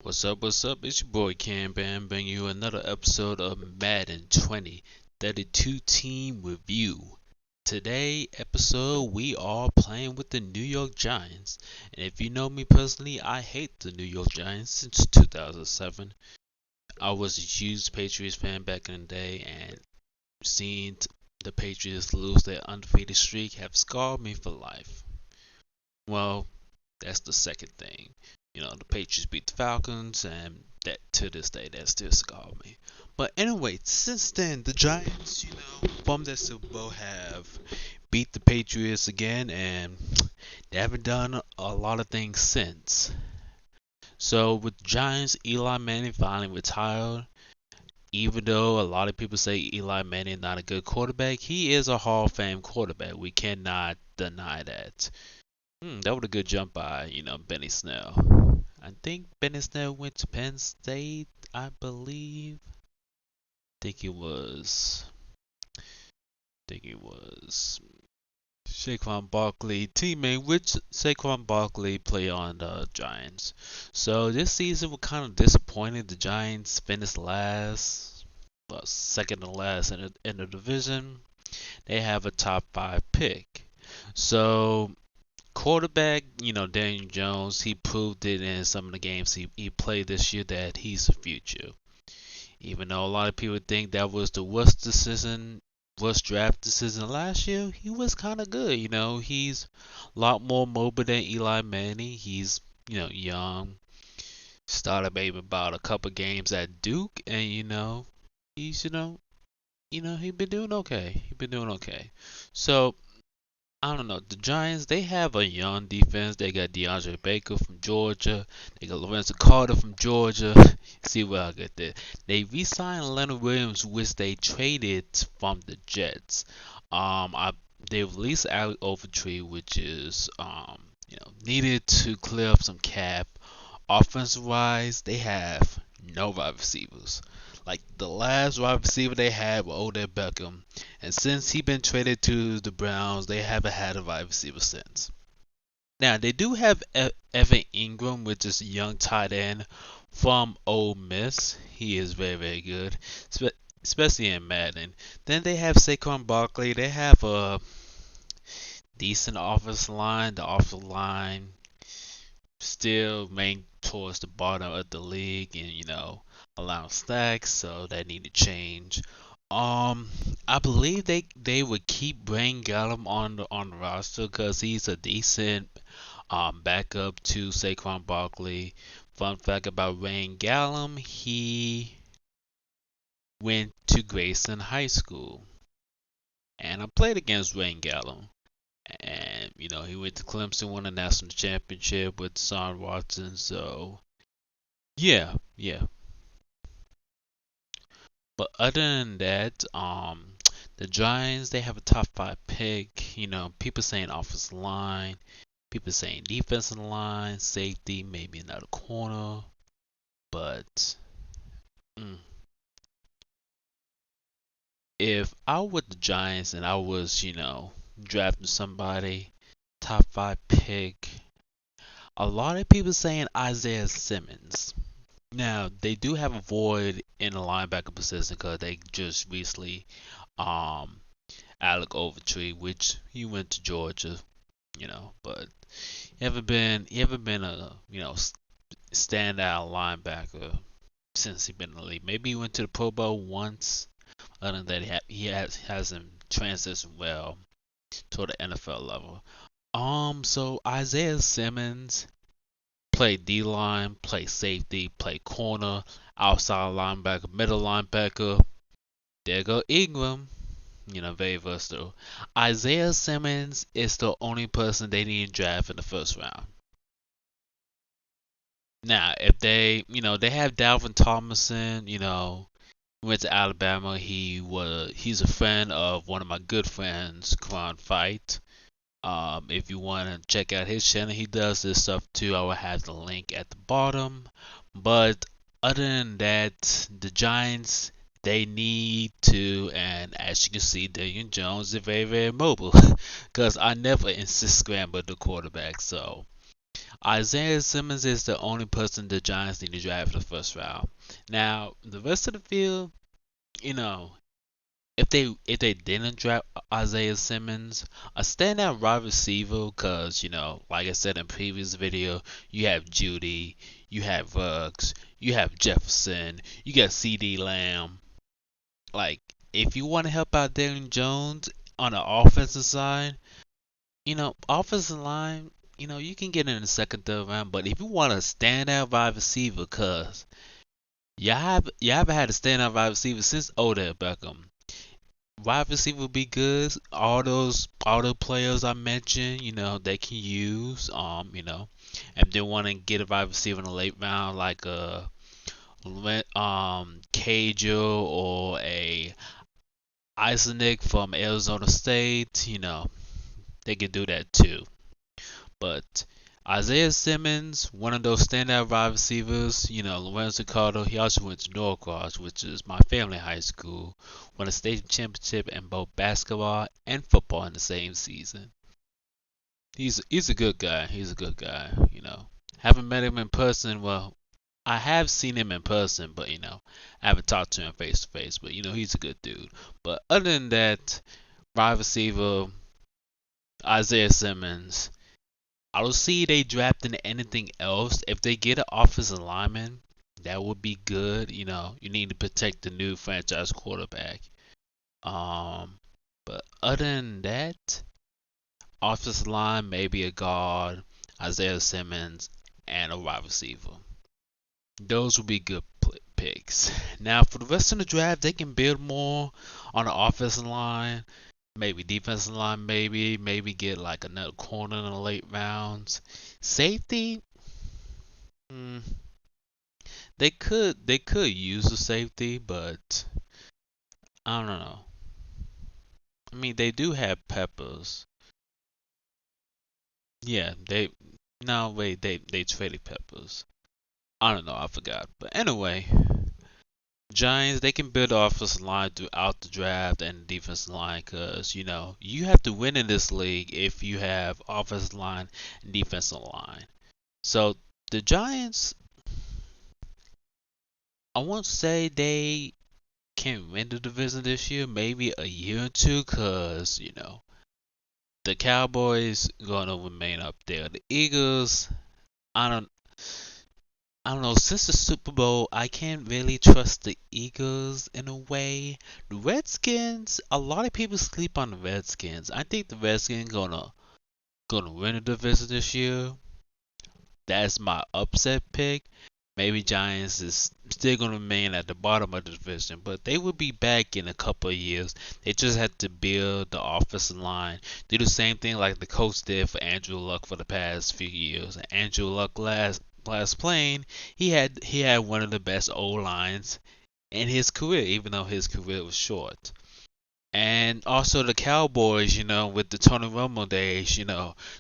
What's up? What's up? It's your boy Cam Bam bringing you another episode of Madden 2032 Team Review. Today episode we are playing with the New York Giants. And if you know me personally, I hate the New York Giants since 2007. I was a huge Patriots fan back in the day, and seeing the Patriots lose their undefeated streak have scarred me for life. Well, that's the second thing. The Patriots beat the Falcons, and that to this day that still scarred me. But anyway, since then the Giants, from their Super Bowl have beat the Patriots again, and they haven't done a lot of things since. So with the Giants, Eli Manning finally retired. Even though a lot of people say Eli Manning is not a good quarterback, he is a Hall of Fame quarterback. We cannot deny that. That was a good jump by, Benny Snell. I think Benny Snell went to Penn State, I believe. Think it was. Think it was Saquon Barkley teammate, which Saquon Barkley play on the Giants. So this season was kind of disappointing. The Giants finished last, well, second to last in the division. They have a top 5 pick. So quarterback, Daniel Jones, he proved it in some of the games he played this year that he's the future. Even though a lot of people think that was the worst draft decision last year, he was kind of good. He's a lot more mobile than Eli Manning. He's, young. Started maybe about a couple games at Duke, and he's, he been doing okay. He been doing okay. So I don't know. The Giants, they have a young defense. They got DeAndre Baker from Georgia. They got Lorenzo Carter from Georgia. See where I get there. They re-signed Leonard Williams, which they traded from the Jets. They released Alec Overtree, which is needed to clear up some cap. Offensive wise, they have no wide receivers. Like the last wide receiver they had was Odell Beckham, and since he been traded to the Browns, they haven't had a wide receiver since. Now they do have Evan Ingram, which is a young tight end from Ole Miss. He is very very good, especially in Madden. Then they have Saquon Barkley. They have a decent offensive line. The offensive line still main towards the bottom of the league, and allowing stacks, so that need to change. I believe they would keep Brain Gallum on the roster because he's a decent backup to Saquon Barkley. Fun fact about Brain Gallum, he went to Grayson High School, and I played against Brain Gallum. And he went to Clemson, won a national championship with Son Watson. So yeah. But other than that, the Giants, they have a top 5 pick. People saying offensive line, people saying defensive line, safety, maybe another corner. But if I were the Giants and I was, drafting somebody, top 5 pick, a lot of people saying Isaiah Simmons. Now they do have a void in the linebacker position because they just recently Alec Overtree, which he went to Georgia, but he haven't been a standout linebacker since he's been in the league. Maybe he went to the Pro Bowl once. Other than that, hasn't transitioned well to the NFL level. So Isaiah Simmons play D line, play safety, play corner, outside linebacker, middle linebacker. There go Ingram. Very versatile. Isaiah Simmons is the only person they need to draft in the first round. Now, if they have Dalvin Tomlinson, went to Alabama. He's a friend of one of my good friends, Kron Fight. If you want to check out his channel, he does this stuff too. I will have the link at the bottom. But other than that, the Giants, they need to, and as you can see, Daniel Jones is very, very mobile. Because I never insist scramble the quarterback. So Isaiah Simmons is the only person the Giants need to draft in the first round. Now, the rest of the field, you know, if they didn't draft Isaiah Simmons, a standout wide receiver, cause like I said in previous video, you have Judy, you have Ruggs, you have Jefferson, you got C.D. Lamb. Like, if you want to help out Daniel Jones on the offensive side, offensive line, you can get in the second, third round. But if you want a standout wide receiver, cause you haven't had a standout wide receiver since Odell Beckham. Wide receiver would be good. All the players I mentioned, they can use. And they want to get a wide receiver in the late round, like Cajo or a Isaac from Arizona State. They can do that too. But Isaiah Simmons, one of those standout wide receivers, Lorenzo Carter, he also went to Norcross, which is my family high school, won a state championship in both basketball and football in the same season. He's a good guy. He's a good guy. Haven't met him in person. Well, I have seen him in person, but I haven't talked to him face to face. But he's a good dude. But other than that, wide receiver Isaiah Simmons. I don't see they drafting anything else. If they get an offensive lineman, that would be good. You need to protect the new franchise quarterback. But other than that, offensive line, maybe a guard, Isaiah Simmons, and a wide receiver. Those would be good picks. Now for the rest of the draft, they can build more on the offensive line. Maybe defensive line, maybe get like another corner in the late rounds. Safety, they could use a safety, but I don't know. I mean, they do have Peppers. Yeah, they traded Peppers. I don't know, I forgot. But anyway, Giants, they can build offensive line throughout the draft and defensive line because, you have to win in this league if you have offensive line and defensive line. So the Giants, I won't say they can win the division this year, maybe a year or two because, the Cowboys going to remain up there. The Eagles, I don't I don't know, since the Super Bowl, I can't really trust the Eagles in a way. The Redskins, a lot of people sleep on the Redskins. I think the Redskins gonna win the division this year. That's my upset pick. Maybe Giants is still gonna remain at the bottom of the division, but they will be back in a couple of years. They just had to build the offensive line. Do the same thing like the coach did for Andrew Luck for the past few years. And Andrew Luck last playing, he had one of the best O lines in his career, even though his career was short. And also the Cowboys, with the Tony Romo days,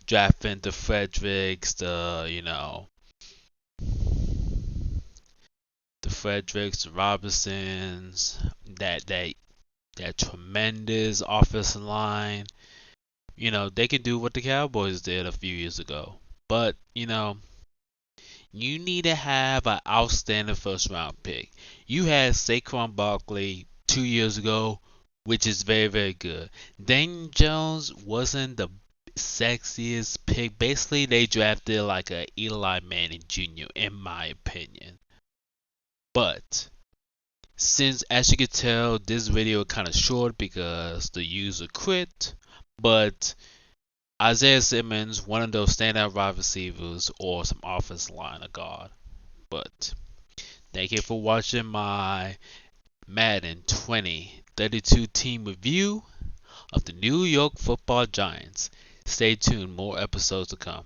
drafting the Fredericks, the Robinsons, that tremendous offensive line. They can do what the Cowboys did a few years ago. But, you need to have an outstanding first round pick. You had Saquon Barkley 2 years ago, which is very, very good. Daniel Jones wasn't the sexiest pick. Basically, they drafted like a Eli Manning Jr., in my opinion. But since, as you can tell, this video kind of short because the user quit, but Isaiah Simmons, one of those standout wide receivers, or some offensive line of guard. But thank you for watching my Madden 2032 team review of the New York Football Giants. Stay tuned, more episodes to come.